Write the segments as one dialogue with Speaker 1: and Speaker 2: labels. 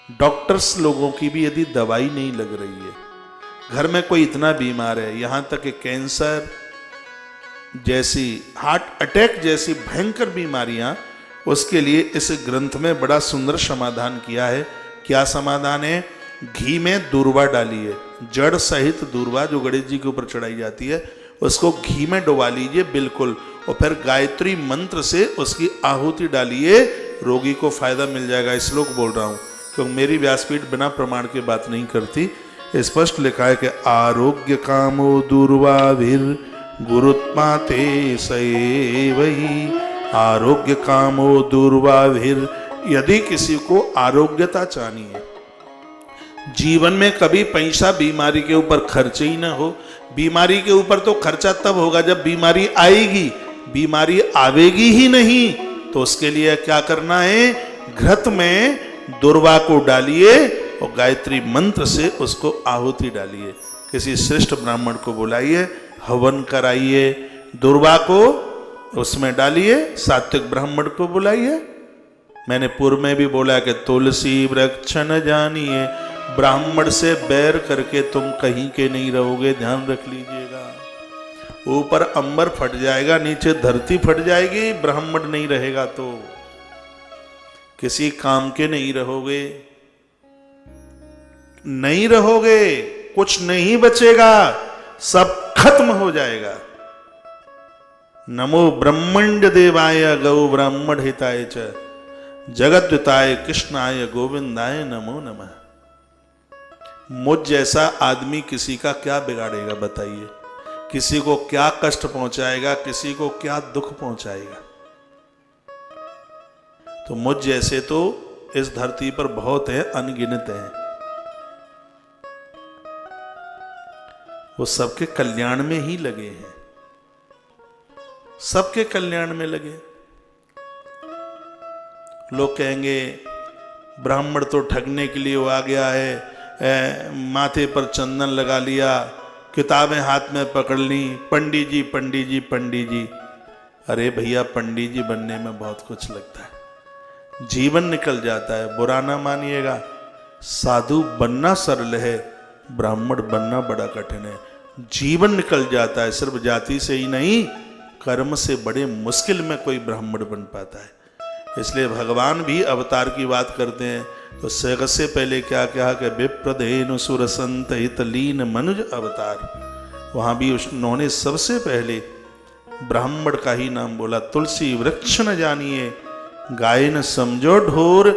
Speaker 1: Doctors लोगों की भी यदि दवाई नहीं लग रही है, घर में कोई इतना बीमार है, यहां तक कि कैंसर जैसी, हार्ट अटैक जैसी भयंकर बीमारियां, उसके लिए इस ग्रंथ में बड़ा सुंदर समाधान किया है। क्या समाधान है? घी में दूर्वा डालिए, जड़ सहित दूर्वा जो गणेश जी के ऊपर चढ़ाई जाती है, उसको घी में डुबा लीजिए बिल्कुल, और फिर गायत्री मंत्र से उसकी आहुति डालिए, रोगी को फायदा मिल जाएगा। श्लोक बोल रहा हूं क्योंकि मेरी व्यासपीठ बिना प्रमाण की बात नहीं करती। स्पष्ट लिखा है कि आरोग्य कामो दूर्वाभिर गुरुत्माते सएवही, आरोग्य कामो दूर्वाभिर। यदि किसी को आरोग्यता चाहिए है, जीवन में कभी पैसा बीमारी के ऊपर खर्च ही ना हो, बीमारी के ऊपर तो खर्चा तब होगा जब बीमारी आएगी, बीमारी आवेगी ही नहीं, तो उसके लिए क्या करना है? घृत में दूर्वा को डालिए और गायत्री मंत्र से उसको आहुति डालिए, किसी श्रेष्ठ ब्राह्मण को बुलाइए, हवन कराइए, दूर्वा को उसमें डालिए, सात्विक ब्राह्मण को बुलाइए। मैंने पूर्व में भी बोला कि तुलसी वृक्ष न जानिए, ब्राह्मण से बैर करके तुम कहीं के नहीं रहोगे, ध्यान रख लीजिएगा। ऊपर अंबर फट जाएगा, नीचे धरती फट जाएगी, ब्राह्मण नहीं रहेगा तो किसी काम के नहीं रहोगे, नहीं रहोगे, कुछ नहीं बचेगा, सब खत्म हो जाएगा। नमो ब्रह्मण्य देवाय गौ ब्राह्मण हिताय च जगद्विताय कृष्णाय गोविंदाय नमो नमः। मुझ जैसा आदमी किसी का क्या बिगाड़ेगा बताइए? किसी को क्या कष्ट पहुंचाएगा, किसी को क्या दुख पहुंचाएगा? तो मुझ जैसे तो इस धरती पर बहुत है, अनगिनत हैं। वो सबके कल्याण में ही लगे हैं, सबके कल्याण में लगे। लोग कहेंगे ब्राह्मण तो ठगने के लिए वो आ गया है, माथे पर चंदन लगा लिया, किताबें हाथ में पकड़ ली, पंडित जी पंडित जी पंडित जी। अरे भैया, पंडित जी बनने में बहुत कुछ लगता है, जीवन निकल जाता है, बुरा ना मानिएगा। साधु बनना सरल है, ब्राह्मण बनना बड़ा कठिन है। जीवन निकल जाता है, सिर्फ जाति से ही नहीं, कर्म से बड़े मुश्किल में कोई ब्राह्मण बन पाता है। इसलिए भगवान भी अवतार की बात करते हैं तो सबसे पहले क्या कहा कि विप्रधेनु सुर संत हित लीन मनुज अवतार। वहां भी उन्होंने सबसे पहले ब्राह्मण का ही नाम बोला। तुलसी वृक्ष न जानिए, गाय न समझो ढोर,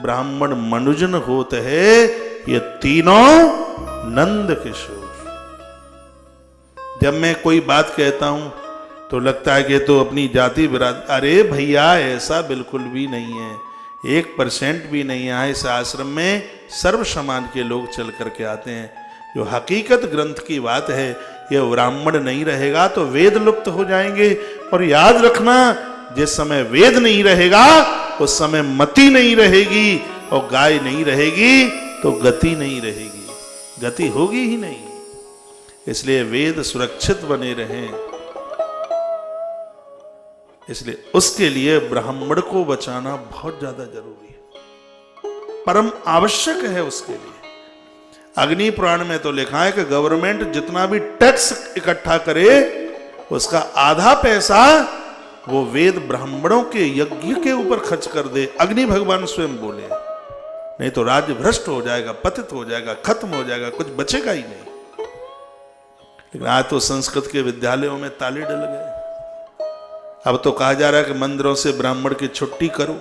Speaker 1: ब्राह्मण मनुजन होत है, ये तीनों नंद किशोर। जब मैं कोई बात कहता हूं तो लगता है कि तो अपनी जाति बिरादरी, अरे भैया ऐसा बिल्कुल भी नहीं है, 1% भी नहीं है। इस आश्रम में सर्व समाज के लोग चल करके आते हैं। जो हकीकत ग्रंथ की बात है, यह ब्राह्मण नहीं रहेगा तो वेद लुप्त हो जाएंगे। और याद रखना, जिस समय वेद नहीं रहेगा उस समय मति नहीं रहेगी, और गाय नहीं रहेगी तो गति नहीं रहेगी, गति होगी ही नहीं। इसलिए वेद सुरक्षित बने रहें, इसलिए उसके लिए ब्राह्मण को बचाना बहुत ज्यादा जरूरी है, परम आवश्यक है उसके लिए। अग्नि पुराण में तो लिखा है कि गवर्नमेंट जितना भी टैक्स इकट्ठा करे उसका आधा पैसा वो वेद ब्राह्मणों के यज्ञ के ऊपर खर्च कर दे। अग्नि भगवान स्वयं बोले, नहीं तो राज्य भ्रष्ट हो जाएगा, पतित हो जाएगा, खत्म हो जाएगा, कुछ बचेगा ही नहीं। लेकिन आज तो संस्कृत के विद्यालयों में ताले डल गए। अब तो कहा जा रहा है कि मंदिरों से ब्राह्मण की छुट्टी करो।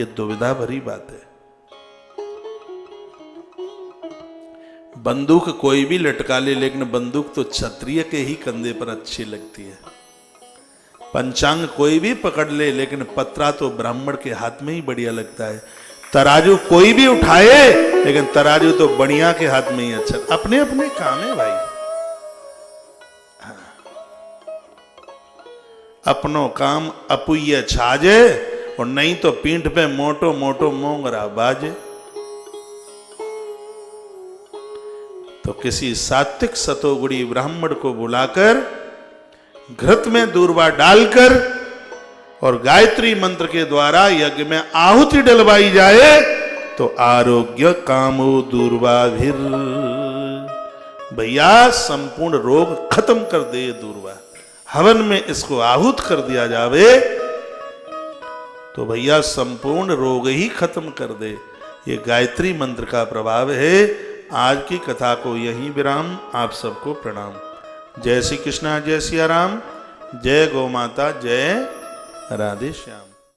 Speaker 1: ये दुविधा भरी बात है। बंदूक कोई भी लटका ले, लेकिन बंदूक तो क्षत्रिय के ही कंधे पर अच्छी लगती है। पंचांग कोई भी पकड़ ले, लेकिन पत्रा तो ब्राह्मण के हाथ में ही बढ़िया लगता है। तराजू कोई भी उठाए, लेकिन तराजू तो बढ़िया के हाथ में ही अच्छा। अपने अपने काम है भाई, अपनो काम अपुय छाजे, और नहीं तो पीठ पे मोटो मोटो मोंगरा बाजे। तो किसी सात्विक सतोगुणी ब्राह्मण को बुलाकर घृत में दूर्वा डालकर और गायत्री मंत्र के द्वारा यज्ञ में आहुति डलवाई जाए तो आरोग्य कामो दूर्वाभिर, भैया संपूर्ण रोग खत्म कर दे दूर्वा। हवन में इसको आहूत कर दिया जावे तो भैया संपूर्ण रोग ही खत्म कर दे। ये गायत्री मंत्र का प्रभाव है। आज की कथा को यहीं विराम। आप सबको प्रणाम। जय श्री कृष्णा, जय सिया राम, जय गौ माता, जय राधे श्याम।